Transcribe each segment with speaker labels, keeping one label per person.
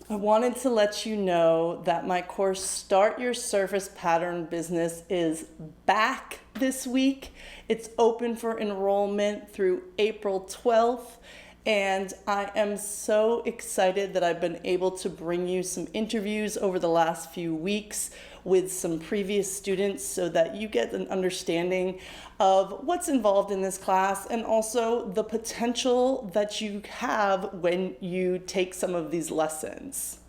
Speaker 1: I wanted to let you know that my course Start Your Surface Pattern Business is back this week. It's open for enrollment through April 12th. And I am so excited that I've been able to bring you some interviews over the last few weeks with some previous students so that you get an understanding of what's involved in this class and also the potential that you have when you take some of these lessons.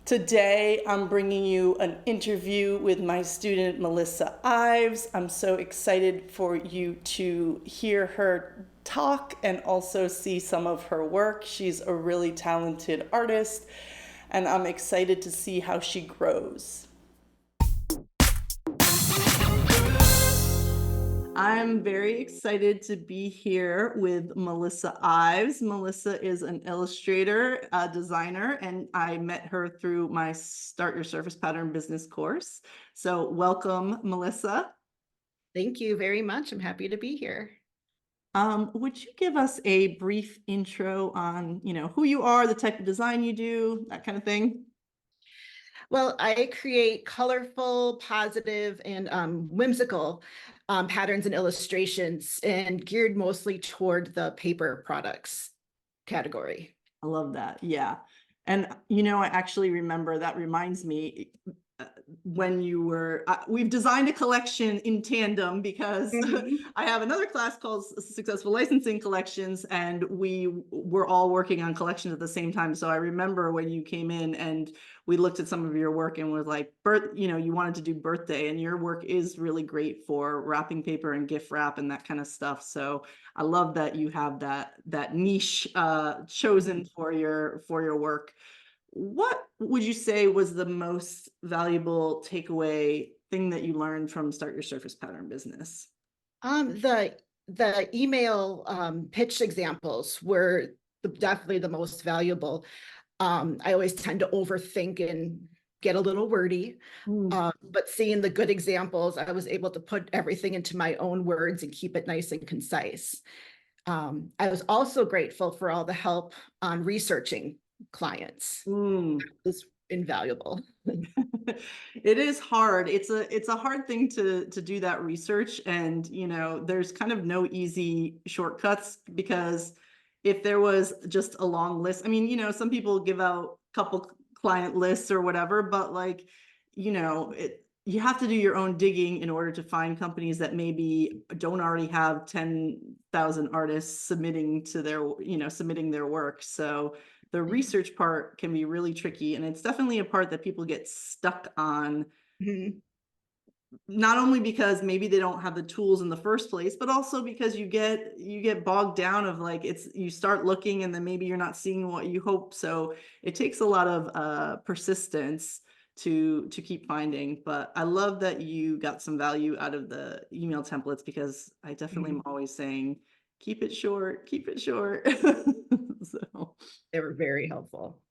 Speaker 1: Today, I'm bringing you an interview with my student, Melissa Ives. I'm so excited for you to hear her talk and also see some of her work. She's a really talented artist, and I'm excited to see how she grows. I'm very excited to be here with Melissa Ives. Melissa is an illustrator, designer, and I met her through my Start Your Surface Pattern business course. So welcome, Melissa.
Speaker 2: Thank you very much. I'm happy to be here.
Speaker 1: Would you give us a brief intro on, who you are, the type of design you do, that kind of thing?
Speaker 2: Well, I create colorful, positive, and whimsical patterns and illustrations, and geared mostly toward the paper products category.
Speaker 1: I love that. Yeah. And, I actually remember that reminds me when you were, we've designed a collection in tandem because
Speaker 2: Mhm.
Speaker 1: I have another class called Successful Licensing Collections, and we were all working on collections at the same time. So I remember when you came in and we looked at some of your work and was like, you wanted to do birthday, and your work is really great for wrapping paper and gift wrap and that kind of stuff. So I love that you have that niche chosen for your work. What would you say was the most valuable takeaway thing that you learned from Start Your Surface Pattern business?
Speaker 2: The email pitch examples were definitely the most valuable. I always tend to overthink and get a little wordy.
Speaker 1: Mm.
Speaker 2: But seeing the good examples, I was able to put everything into my own words and keep it nice and concise. I was also grateful for all the help on researching clients.
Speaker 1: Mm.
Speaker 2: It was invaluable.
Speaker 1: It is hard. It's a hard thing to do that research, and there's kind of no easy shortcuts because if there was just a long list, I mean, some people give out a couple client lists or whatever, but like, you have to do your own digging in order to find companies that maybe don't already have 10,000 artists submitting their work. So the research part can be really tricky, and it's definitely a part that people get stuck on,
Speaker 2: Mhm.
Speaker 1: not only because maybe they don't have the tools in the first place, but also because you get bogged down of like, you start looking and then maybe you're not seeing what you hope. So it takes a lot of persistence to keep finding. But I love that you got some value out of the email templates, because I definitely am
Speaker 2: Mhm.
Speaker 1: always saying keep it short, keep it short. So
Speaker 2: They were very helpful.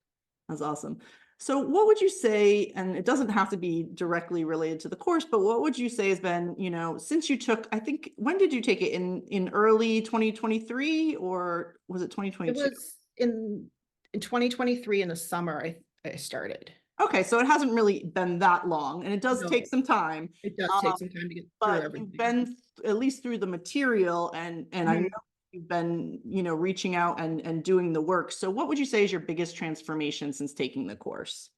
Speaker 1: that's awesome. So what would you say, and it doesn't have to be directly related to the course, but what would you say has been, since you took, I think, when did you take it, in early 2023 or was it
Speaker 2: It
Speaker 1: 2022?
Speaker 2: was in 2023 in the summer I started.
Speaker 1: Okay, so it hasn't really been that long, and it does take
Speaker 2: No,
Speaker 1: some time.
Speaker 2: it does
Speaker 1: Um,
Speaker 2: take some time to get through
Speaker 1: but you've
Speaker 2: everything.
Speaker 1: been at least through the material, and I know
Speaker 2: Mhm.
Speaker 1: you've been, reaching out and doing the work. So what would you say is your biggest transformation since taking the course?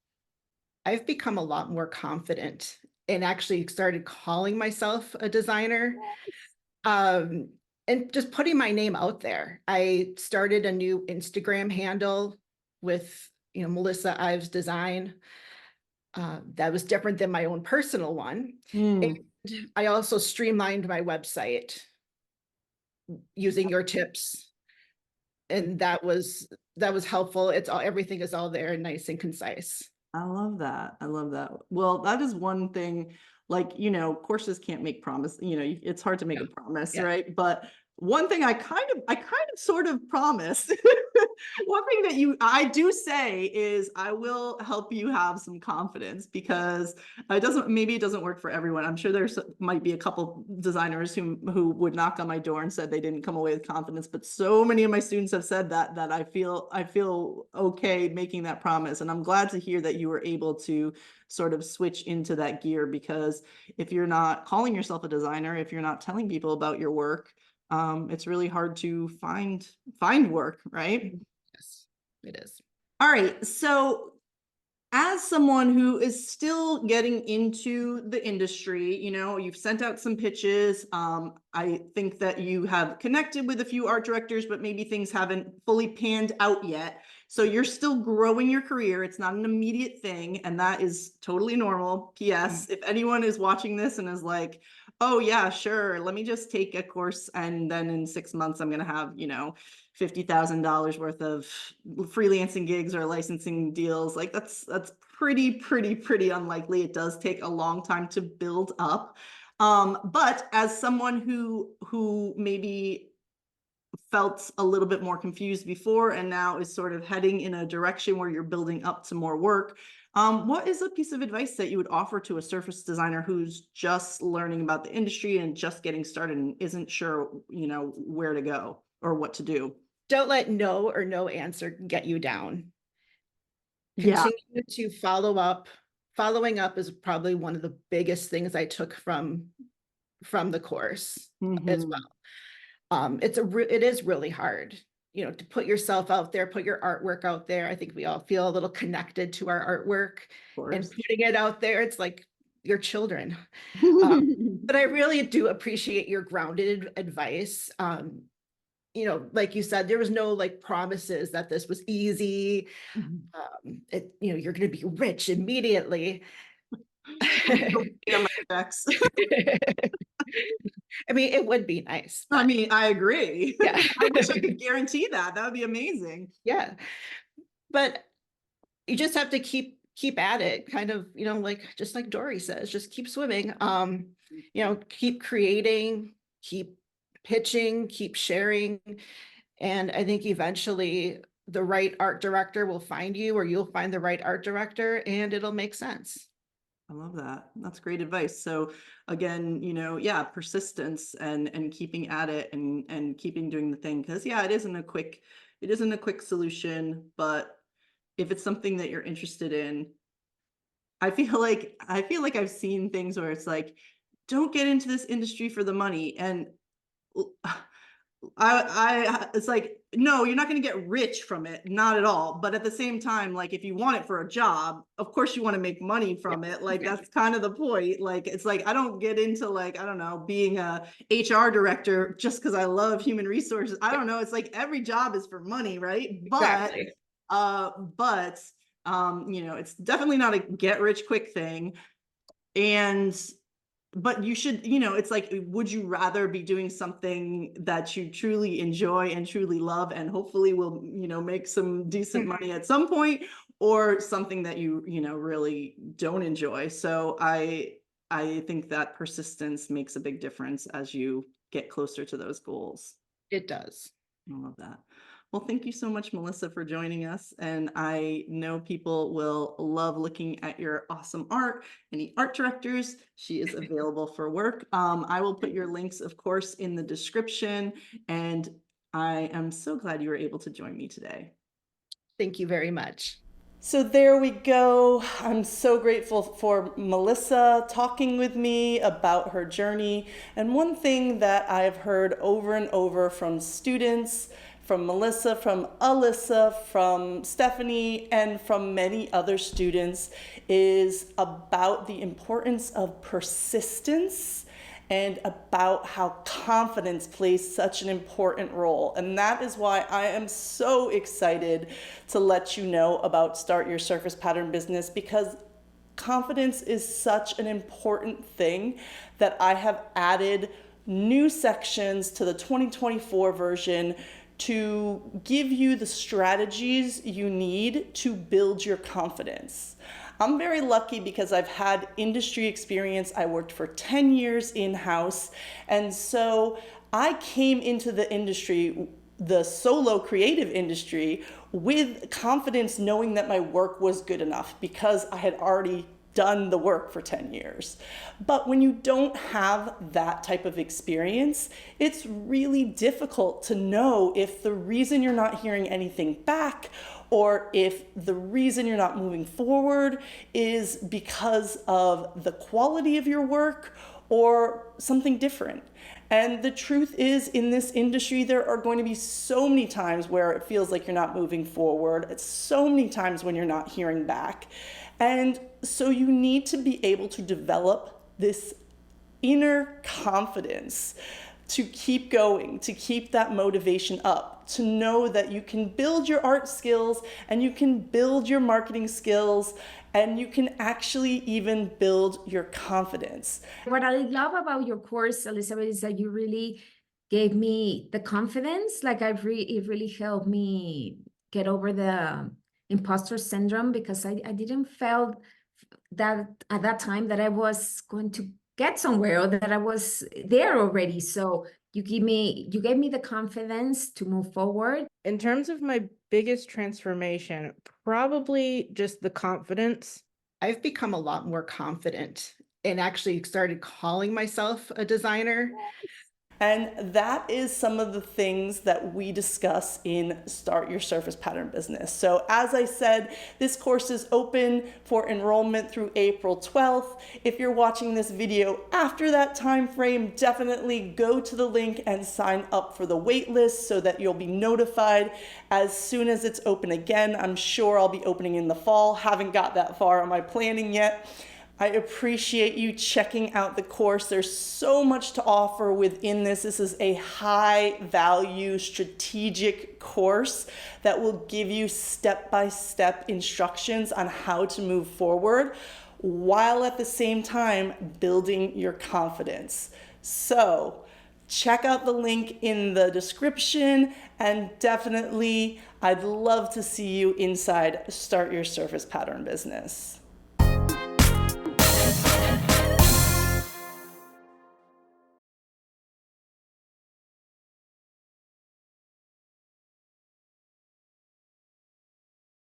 Speaker 2: I've become a lot more confident and actually started calling myself a designer, um, and just putting my name out there. I started a new Instagram handle with, Melissa Ives Design. That was different than my own personal one. And
Speaker 1: Mm.
Speaker 2: I also streamlined my website using your tips, and that was helpful. It's all everything is all there, nice and concise.
Speaker 1: I love that. I love that. Well, that is one thing, like, courses can't make promise, it's hard to make
Speaker 2: Yeah,
Speaker 1: a promise,
Speaker 2: yeah.
Speaker 1: right? But
Speaker 3: one thing I kind of sort of promised. One thing that I do say is I will help you have some confidence, because maybe it doesn't work for everyone. I'm sure there's might be a couple designers who would knock on my door and said they didn't come away with confidence, but so many of my students have said that I feel okay making that promise. And I'm glad to hear that you were able to sort of switch into that gear, because if you're not calling yourself a designer, if you're not telling people about your work, it's really hard to find work, right?
Speaker 2: Yes, it is.
Speaker 3: All right. So as someone who is still getting into the industry, you've sent out some pitches. I think that you have connected with a few art directors, but maybe things haven't fully panned out yet. So you're still growing your career. It's not an immediate thing, and that is totally normal. P.S. If anyone is watching this and is like, oh yeah, sure, let me just take a course and then in 6 months I'm going to have, $50,000 worth of freelancing gigs or licensing deals. Like that's pretty unlikely. It does take a long time to build up. But as someone who maybe felt a little bit more confused before and now is sort of heading in a direction where you're building up to more work, what is a piece of advice that you would offer to a surface designer who's just learning about the industry and just getting started and isn't sure, where to go or what to do?
Speaker 2: Don't let no or no answer get you down.
Speaker 3: Yeah.
Speaker 2: Continue to follow up. Following up is probably one of the biggest things I took from the course as well. It is really hard, to put yourself out there, put your artwork out there. I think we all feel a little connected to our artwork, and putting it out there, it's like your children. But I really do appreciate your grounded advice. Like you said, there was no like promises that this was easy. You're going to be rich immediately.
Speaker 3: My checks.
Speaker 2: I mean, it would be nice.
Speaker 3: I mean, I agree.
Speaker 2: Yeah.
Speaker 3: I wish I could guarantee that. That would be amazing.
Speaker 2: Yeah. But you just have to keep at it, kind of, like just like Dory says, just keep swimming. Keep creating, keep pitching, keep sharing. And I think eventually the right art director will find you, or you'll find the right art director, and it'll make sense.
Speaker 3: I love that. That's great advice. So again, persistence and keeping at it and keeping doing the thing. Because it isn't a quick solution, but if it's something that you're interested in, I feel like I've seen things where it's like, don't get into this industry for the money. And it's like, no, you're not going to get rich from it. Not at all. But at the same time, like if you want it for a job, of course you want to make money from it. Like that's kind of the point. Like, it's like, I don't get into like, I don't know, being a HR director just because I love human resources. I don't know. It's like every job is for money. Right.
Speaker 2: Exactly.
Speaker 3: But it's definitely not a get rich quick thing. But you should, it's like, would you rather be doing something that you truly enjoy and truly love and hopefully will, make some decent money at some point, or something that you really don't enjoy? So I think that persistence makes a big difference as you get closer to those goals.
Speaker 2: It does.
Speaker 3: I love that. Well, thank you so much, Melissa, for joining us. And I know people will love looking at your awesome art. Any art directors, she is available for work. I will put your links, of course, in the description. And I am so glad you were able to join me today.
Speaker 2: Thank you very much.
Speaker 1: So there we go. I'm so grateful for Melissa talking with me about her journey. And one thing that I've heard over and over from students, from Melissa, from Alyssa, from Stephanie, and from many other students is about the importance of persistence and about how confidence plays such an important role. And that is why I am so excited to let you know about Start Your Surface Pattern Business, because confidence is such an important thing that I have added new sections to the 2024 version to give you the strategies you need to build your confidence. I'm very lucky because I've had industry experience. I worked for 10 years in-house, and so I came into the industry, the solo creative industry, with confidence, knowing that my work was good enough because I had already done the work for 10 years. But when you don't have that type of experience, it's really difficult to know if the reason you're not hearing anything back, or if the reason you're not moving forward is because of the quality of your work or something different. And the truth is, in this industry, there are going to be so many times where it feels like you're not moving forward. It's so many times when you're not hearing back. And so you need to be able to develop this inner confidence to keep going, to keep that motivation up, to know that you can build your art skills and you can build your marketing skills and you can actually even build your confidence.
Speaker 4: What I love about your course, Elizabeth, is that you really gave me the confidence. Like it really helped me get over the imposter syndrome, because I didn't feel that at that time that I was going to get somewhere or that I was there already. So you gave me the confidence to move forward.
Speaker 5: In terms of my biggest transformation, probably just the confidence.
Speaker 2: I've become a lot more confident and actually started calling myself a designer.
Speaker 1: And that is some of the things that we discuss in Start Your Surface Pattern Business. So as I said, this course is open for enrollment through April 12th. If you're watching this video after that time frame, definitely go to the link and sign up for the wait list so that you'll be notified as soon as it's open again. I'm sure I'll be opening in the fall. Haven't got that far on my planning yet. I appreciate you checking out the course. There's so much to offer within this. This is a high value strategic course that will give you step-by-step instructions on how to move forward while at the same time building your confidence. So check out the link in the description, and definitely I'd love to see you inside Start Your Surface Pattern Business.